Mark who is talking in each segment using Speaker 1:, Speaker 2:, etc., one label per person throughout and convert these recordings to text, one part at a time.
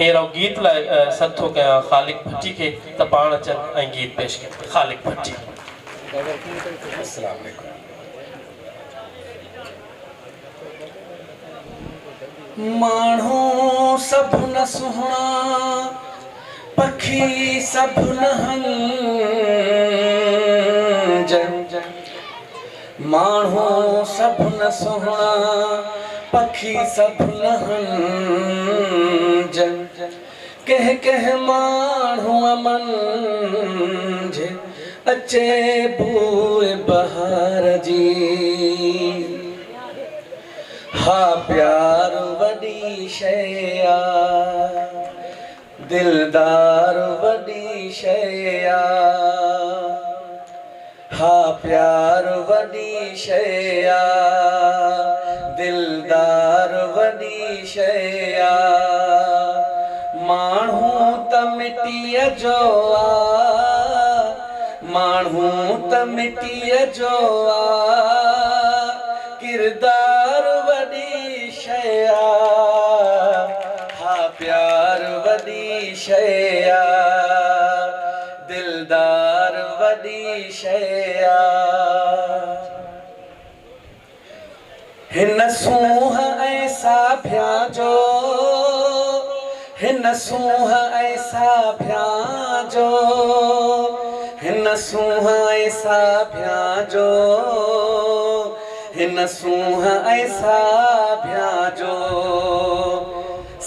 Speaker 1: Arrow गीत लाइ सथो कया खालिक भट्टी के त पाण अचन ऐं गीत पेश कनि खालिक भट्टी।
Speaker 2: अस्सलाम वालेकुम। माण्हू सभु न सुहिणा पखी सभु न हंज माण्हू सभु न सुहिणा पखी सभु न हंज कंहिं माण्हूअ मंझि अचे बूए बहार जी। हा प्यार वॾी शइ आहे दिलदार वॾी शइ आहे। हा प्यार वॾी शइ आहे दिलदार वॾी शइ आहे। माण्हू त मिटीअ जो आहे माण्हू त मिटीअ जो आहे किरदार वॾी शइ आहे। हा प्यार वॾी शइ आहे दिलदार वॾी शइ आहे। हिन सूंह ऐं साभिया जो हिन सूंह ऐं साभिया जो हिन सूंह ऐं साभिया जो हिन सूंह ऐं साभिया जो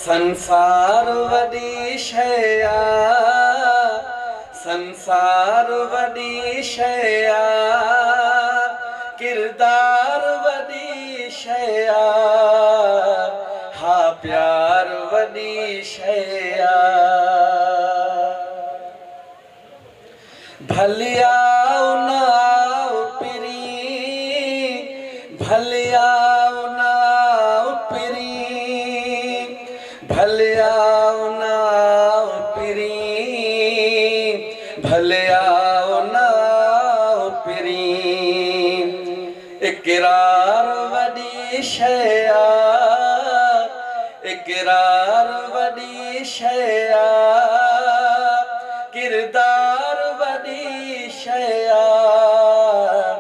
Speaker 2: संसार वॾी शइ आहे संसार वॾी शइ आहे किरदार वॾी शइ आहे। हा प्यार वॾी शइ आहे। भलिया न पिरी भलिया न पिरी भलिया न पिरी भलिया न पिरी इक़रार वॾी शइ आहे इक़रार वॾी शइ आहे किरदार वॾी शइ आहे।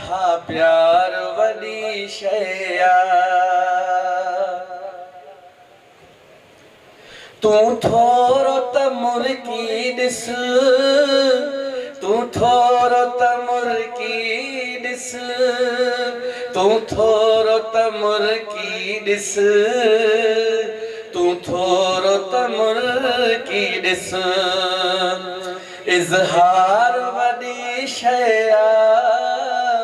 Speaker 2: हा प्यार वॾी शइ आहे। तूं थोरो त मुर्की ॾिस तूं थोरो त मुर्की ॾिस तूं थोरो त मुर्की ॾिस तूं थोरो त मुर्की ॾिस इज़हार वॾी शइ आहे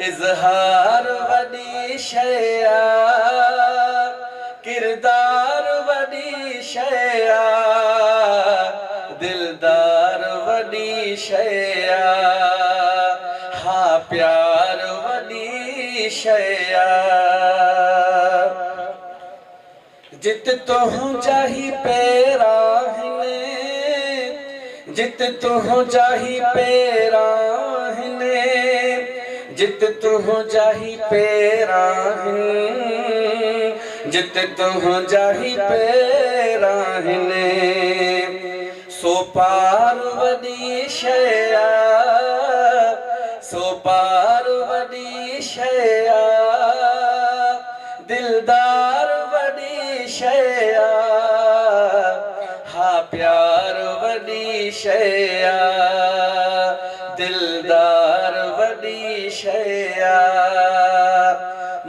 Speaker 2: इज़हार वॾी शइ आहे किरदार वॾी शइ आहे दिलदार वॾी शइ आहे। हा प्यार वॾी शइ आहे। जित तुंहिंजा ई पेर आहिनि जित तुंहिंजा ई पेर आहिनि जित तुंहिंजा ई पेर आहिनि जित तुंहिंजा ई पेर आहिनि सो पार वॾी शइ आहे सो पार वॾी शइ आहे दिलदार वॾी शइ आहे। हा प्यार वॾी शइ आहे दिलदार वॾी शइ आहे।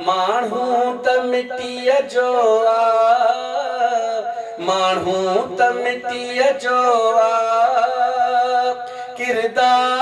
Speaker 2: माण्हू त मिटीअ जो आहे माण्हू त मिटीअ जो आहे किरदार